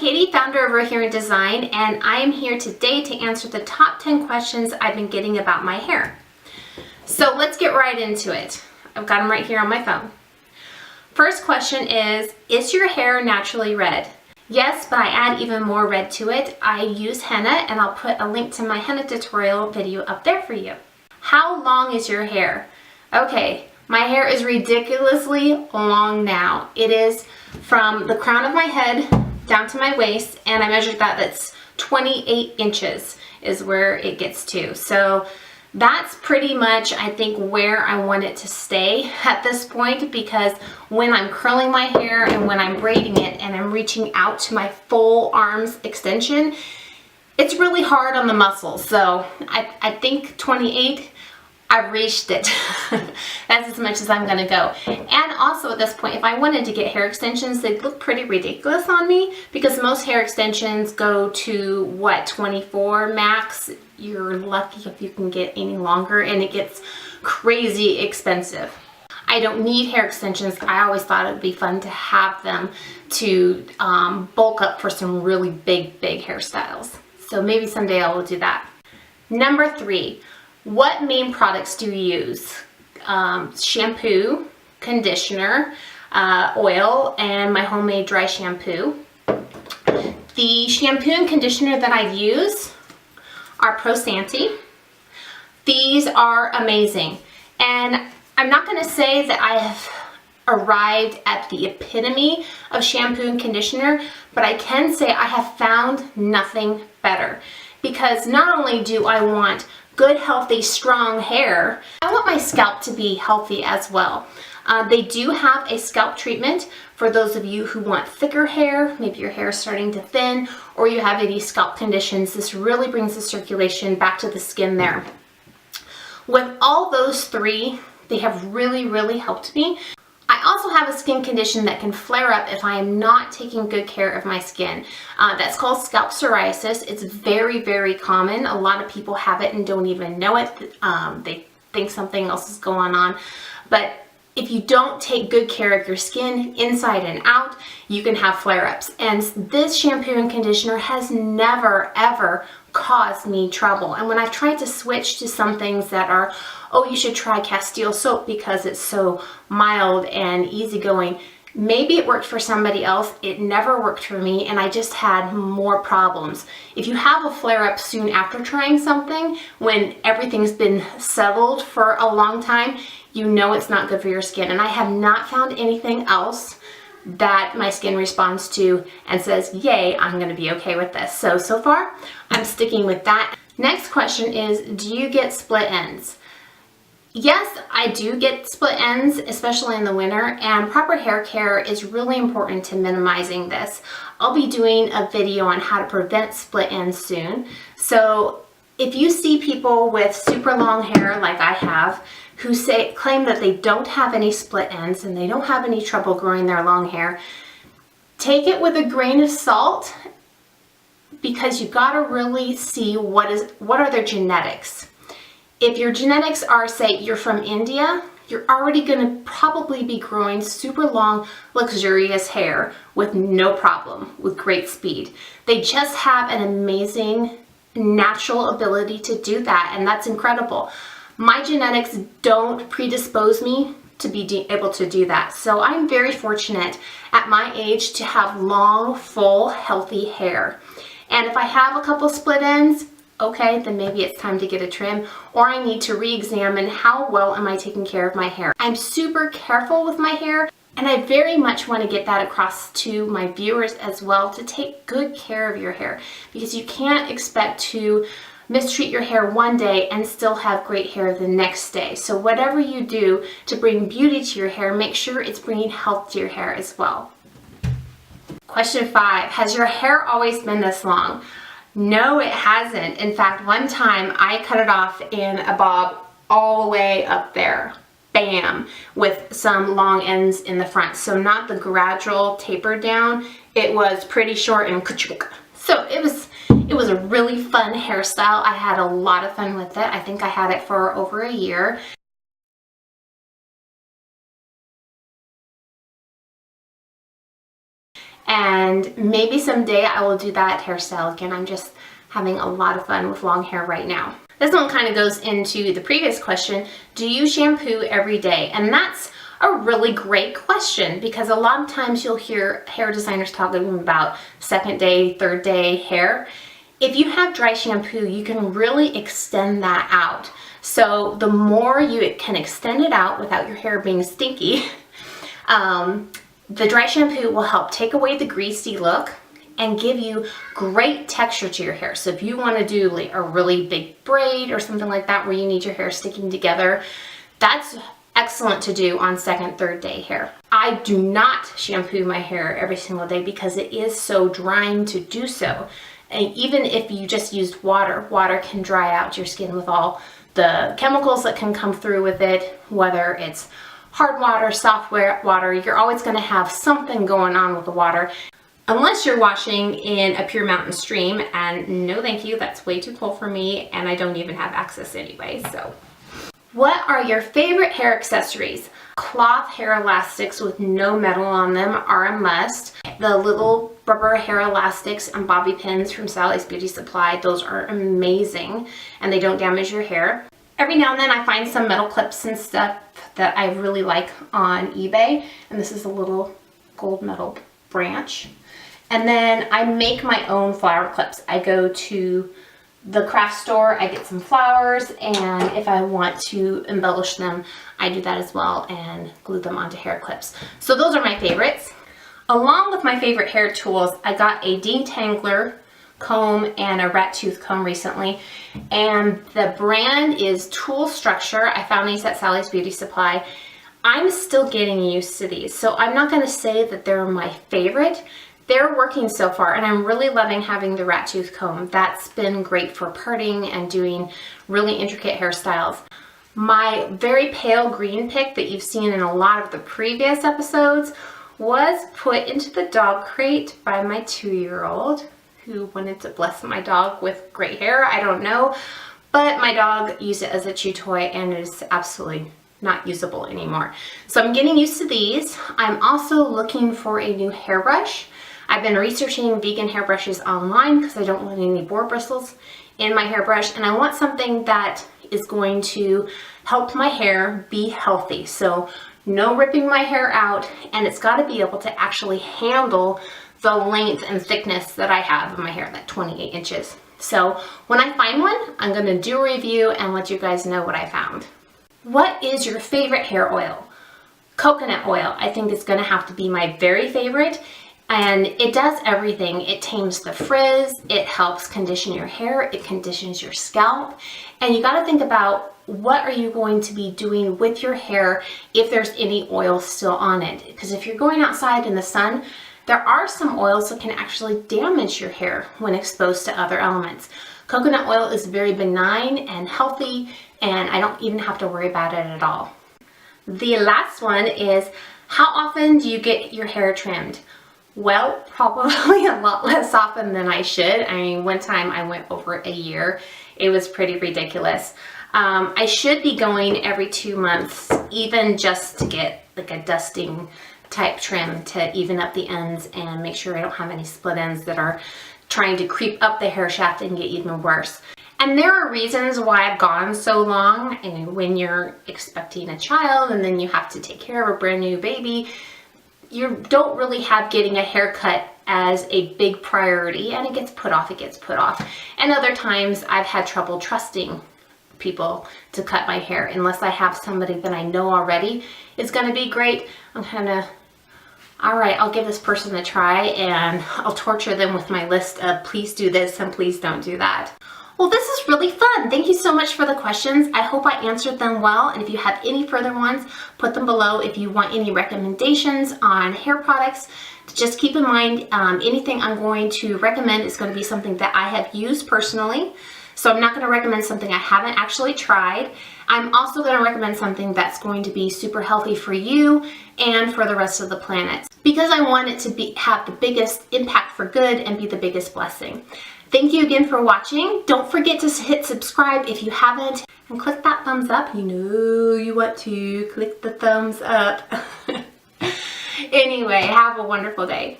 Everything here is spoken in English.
Katie, founder of Roheryn Design, and I am here today to answer the top 10 questions I've been getting about my hair. So let's get right into it. I've got them right here on my phone. First question is your hair naturally red? Yes, but I add even more red to it. I use henna, and I'll put a link to my henna tutorial video up there for you. How long is your hair? Okay, my hair is ridiculously long now. It is from the crown of my head down to my waist, and I measured that. That's 28 inches is where it gets to. So that's pretty much, I think, where I want it to stay at this point, because when I'm curling my hair and when I'm braiding it and I'm reaching out to my full arms extension, it's really hard on the muscles. So I think 28, I've reached it. That's as much as I'm gonna go. And also at this point, if I wanted to get hair extensions, they'd look pretty ridiculous on me, because most hair extensions go to what, 24 max? You're lucky if you can get any longer, and it gets crazy expensive. I don't need hair extensions. I always thought it would be fun to have them to bulk up for some really big hairstyles. So maybe someday I will do that. Number 3. What main products do you use? Shampoo, conditioner, oil, and my homemade dry shampoo. The shampoo and conditioner that I use are Pro Santi. These are amazing. And I'm not going to say that I have arrived at the epitome of shampoo and conditioner, but I can say I have found nothing better. Because not only do I want good, healthy, strong hair, I want my scalp to be healthy as well. They do have a scalp treatment for those of you who want thicker hair, maybe your hair is starting to thin, or you have any scalp conditions. This really brings the circulation back to the skin there. With all those three, they have really helped me. I also have a skin condition that can flare up if I am not taking good care of my skin. That's called scalp psoriasis. It's very common. A lot of people have it and don't even know it. They think something else is going on. But if you don't take good care of your skin inside and out, you can have flare-ups. And this shampoo and conditioner has never ever caused me trouble. And when I've tried to switch to some things that are, oh, you should try Castile soap because it's so mild and easygoing. Maybe it worked for somebody else. It never worked for me, and I just had more problems. If you have a flare-up soon after trying something, when everything's been settled for a long time, you know it's not good for your skin. And I have not found anything else that my skin responds to and says, yay, I'm gonna be okay with this. So far, I'm sticking with that. Next question is, do you get split ends? Yes, I do get split ends, especially in the winter, and proper hair care is really important to minimizing this. I'll be doing a video on how to prevent split ends soon. So if you see people with super long hair like I have, who claim that they don't have any split ends and they don't have any trouble growing their long hair, take it with a grain of salt, because you gotta really see what are their genetics. If your genetics are, say, you're from India, you're already gonna probably be growing super long, luxurious hair with no problem, with great speed. They just have an amazing natural ability to do that, and that's incredible. My genetics don't predispose me to be able to do that. So I'm very fortunate at my age to have long, full, healthy hair. And if I have a couple split ends, okay, then maybe it's time to get a trim, or I need to re-examine how well am I taking care of my hair. I'm super careful with my hair, and I very much want to get that across to my viewers as well, to take good care of your hair, because you can't expect to mistreat your hair one day and still have great hair the next day. So whatever you do to bring beauty to your hair, make sure it's bringing health to your hair as well. Question 5, has your hair always been this long? No, it hasn't. In fact, one time I cut it off in a bob all the way up there. Bam! With some long ends in the front. So not the gradual taper down. It was pretty short and ka-chunk. So it was a really fun hairstyle. I had a lot of fun with it. I think I had it for over a year. and maybe someday I will do that hairstyle again. I'm just having a lot of fun with long hair right now. This one kind of goes into the previous question, do you shampoo every day? And that's a really great question, because a lot of times you'll hear hair designers talking about second day, third day hair. If you have dry shampoo, you can really extend that out. So the more you can extend it out without your hair being stinky, the dry shampoo will help take away the greasy look and give you great texture to your hair. So if you want to do like a really big braid or something like that where you need your hair sticking together, that's excellent to do on second, third day hair. I do not shampoo my hair every single day because it is so drying to do so. And even if you just used water, water can dry out your skin with all the chemicals that can come through with it, whether it's hard water, soft water, you're always going to have something going on with the water. Unless you're washing in a pure mountain stream, and no thank you, that's way too cold for me, and I don't even have access anyway, so. What are your favorite hair accessories? Cloth hair elastics with no metal on them are a must. The little rubber hair elastics and bobby pins from Sally's Beauty Supply, those are amazing, and they don't damage your hair. Every now and then I find some metal clips and stuff that I really like on eBay, and this is a little gold metal branch. And then I make my own flower clips. I go to the craft store, I get some flowers, and if I want to embellish them, I do that as well and glue them onto hair clips. So those are my favorites. Along with my favorite hair tools, I got a detangler comb and a rat tooth comb recently, and the brand is Tool Structure. I found these at Sally's Beauty Supply. I'm still getting used to these, so I'm not going to say that they're my favorite. They're working so far, and I'm really loving having the rat tooth comb. That's been great for parting and doing really intricate hairstyles. My very pale green pick that you've seen in a lot of the previous episodes was put into the dog crate by my 2-year-old, who wanted to bless my dog with great hair. I don't know, but my dog used it as a chew toy and it is absolutely not usable anymore. So I'm getting used to these. I'm also looking for a new hairbrush. I've been researching vegan hairbrushes online because I don't want any boar bristles in my hairbrush, and I want something that is going to help my hair be healthy. So no ripping my hair out, and it's got to be able to actually handle the length and thickness that I have of my hair, like 28 inches. So when I find one, I'm going to do a review and let you guys know what I found. What is your favorite hair oil? Coconut oil, I think, is going to have to be my very favorite. And it does everything. It tames the frizz, it helps condition your hair, it conditions your scalp. And you got to think about, what are you going to be doing with your hair if there's any oil still on it? Because if you're going outside in the sun, there are some oils that can actually damage your hair when exposed to other elements. Coconut oil is very benign and healthy, and I don't even have to worry about it at all. The last one is, how often do you get your hair trimmed? Well, probably a lot less often than I should. I mean, one time I went over a year. It was pretty ridiculous. I should be going every 2 months, even just to get like a dusting type trim to even up the ends and make sure I don't have any split ends that are trying to creep up the hair shaft and get even worse. And there are reasons why I've gone so long. And when you're expecting a child and then you have to take care of a brand new baby, you don't really have getting a haircut as a big priority, and it gets put off, And other times I've had trouble trusting people to cut my hair unless I have somebody that I know already is going to be great. I'm kind of, all right, I'll give this person a try, and I'll torture them with my list of please do this and please don't do that. Well, this is really fun. Thank you so much for the questions. I hope I answered them well. And if you have any further ones, put them below. If you want any recommendations on hair products, just keep in mind, anything I'm going to recommend is going to be something that I have used personally. So I'm not going to recommend something I haven't actually tried. I'm also going to recommend something that's going to be super healthy for you and for the rest of the planet, because I want it to have the biggest impact for good and be the biggest blessing. Thank you again for watching. Don't forget to hit subscribe if you haven't, and click that thumbs up. You know you want to click the thumbs up. Anyway, have a wonderful day.